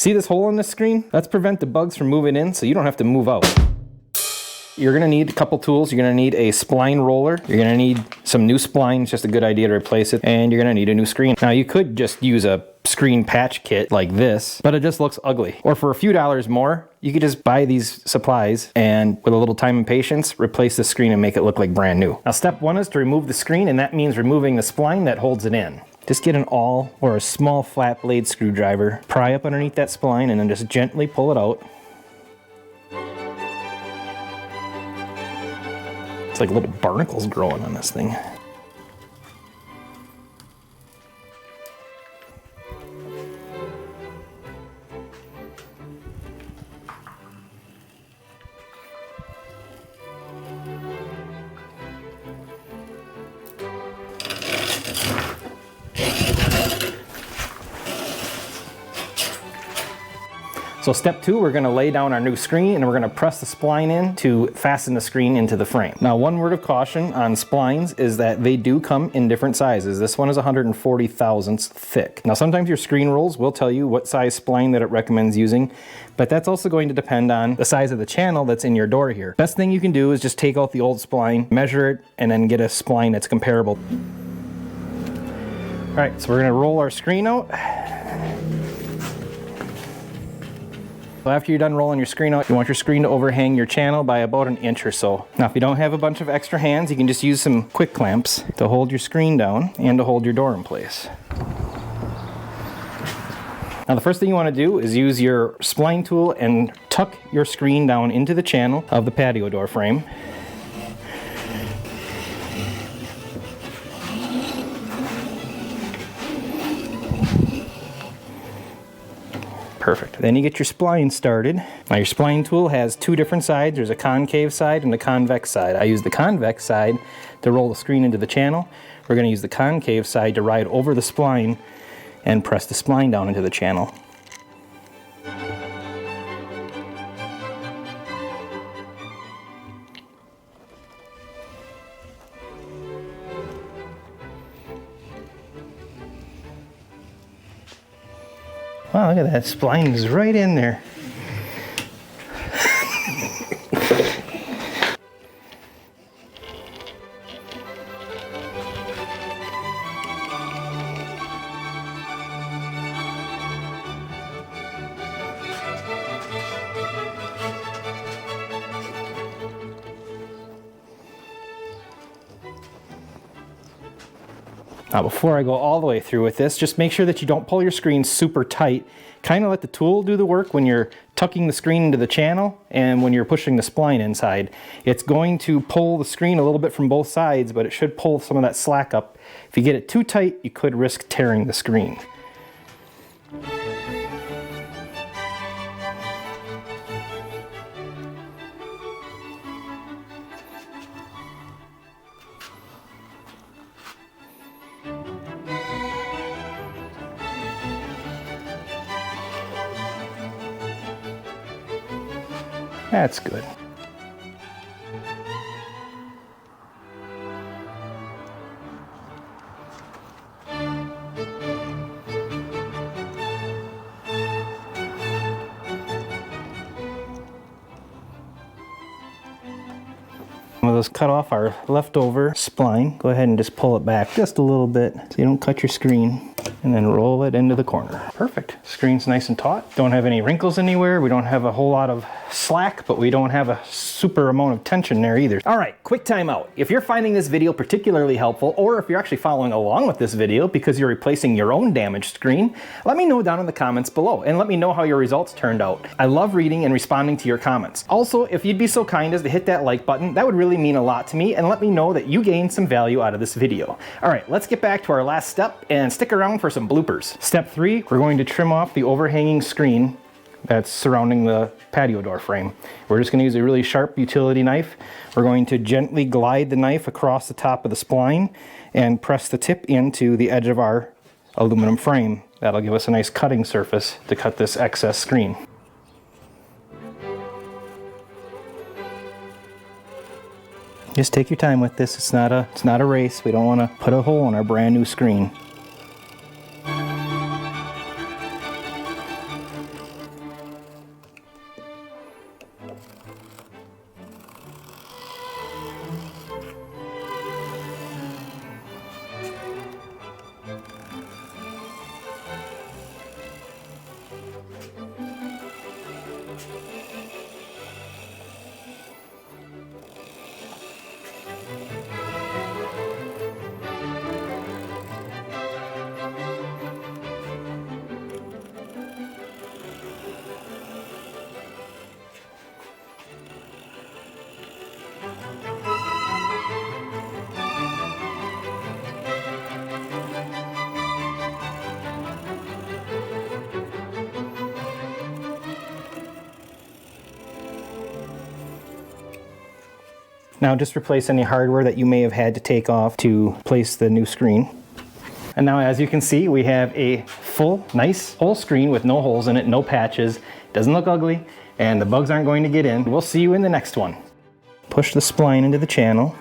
See this hole in this screen? Let's prevent the bugs from moving in so you don't have to move out. You're gonna need a couple tools. You're gonna need a spline roller. You're gonna need some new spline. It's just a good idea to replace it. And you're gonna need a new screen. Now you could just use a screen patch kit like this, but it just looks ugly. Or for a few dollars more, you could just buy these supplies and with a little time and patience, replace the screen and make it look like brand new. Now step one is to remove the screen, and that means removing the spline that holds it in. Just get an awl or a small flat blade screwdriver, pry up underneath that spline, and then just gently pull it out. It's like little barnacles growing on this thing. So step two, we're gonna lay down our new screen and we're gonna press the spline in to fasten the screen into the frame. Now, one word of caution on splines is that they do come in different sizes. This one is 140 thousandths thick. Now, sometimes your screen rules will tell you what size spline that it recommends using, but that's also going to depend on the size of the channel that's in your door here. Best thing you can do is just take out the old spline, measure it, and then get a spline that's comparable. All right, so we're gonna roll our screen out. So after you're done rolling your screen out, you want your screen to overhang your channel by about an inch or so. Now, if you don't have a bunch of extra hands, you can just use some quick clamps to hold your screen down and to hold your door in place. Now, the first thing you want to do is use your spline tool and tuck your screen down into the channel of the patio door frame. Perfect. Then you get your spline started. Now your spline tool has two different sides. There's a concave side and a convex side. I use the convex side to roll the screen into the channel. We're going to use the concave side to ride over the spline and press the spline down into the channel. Wow, look at that, spline is right in there. Now, before I go all the way through with this, just make sure that you don't pull your screen super tight. Kind of let the tool do the work when you're tucking the screen into the channel and when you're pushing the spline inside. It's going to pull the screen a little bit from both sides, but it should pull some of that slack up. If you get it too tight, you could risk tearing the screen. That's good. We'll just cut off our leftover spline. Go ahead and just pull it back just a little bit so you don't cut your screen, and then roll it into the corner. Perfect. Screen's nice and taut. Don't have any wrinkles anywhere. We don't have a whole lot of slack, but we don't have a super amount of tension there either. All right, quick timeout. If you're finding this video particularly helpful, or if you're actually following along with this video because you're replacing your own damaged screen, let me know down in the comments below and let me know how your results turned out. I love reading and responding to your comments. Also, if you'd be so kind as to hit that like button, that would really mean a lot to me and let me know that you gained some value out of this video. All right, let's get back to our last step and stick around for some bloopers. Step 3, we're going to trim off the overhanging screen that's surrounding the patio door frame. We're just going to use a really sharp utility knife. We're going to gently glide the knife across the top of the spline and press the tip into the edge of our aluminum frame. That'll give us a nice cutting surface to cut this excess screen. Just take your time with this. It's not a race. We don't want to put a hole in our brand new screen. Now just replace any hardware that you may have had to take off to place the new screen. And now as you can see, we have a full, nice, whole screen with no holes in it, no patches. Doesn't look ugly, and the bugs aren't going to get in. We'll see you in the next one. Push the spline into the channel.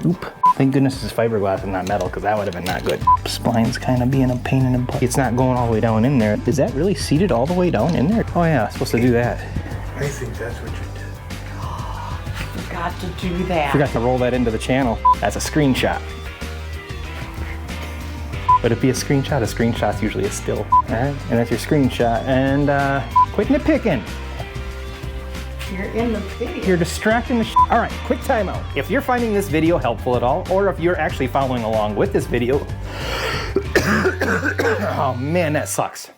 Oop. Thank goodness it's fiberglass and not metal, because that would have been not good. Spline's kind of being a pain in the butt. It's not going all the way down in there. Is that really seated all the way down in there? Oh yeah, supposed to do that. I think that's what you did. Forgot to do that. Forgot to roll that into the channel. That's a screenshot. Would it be a screenshot? A screenshot's usually a still. All right, and that's your screenshot. And quit nitpicking. You're in the video. You're distracting the All right, quick timeout. If you're finding this video helpful at all, or if you're actually following along with this video, oh man, that sucks.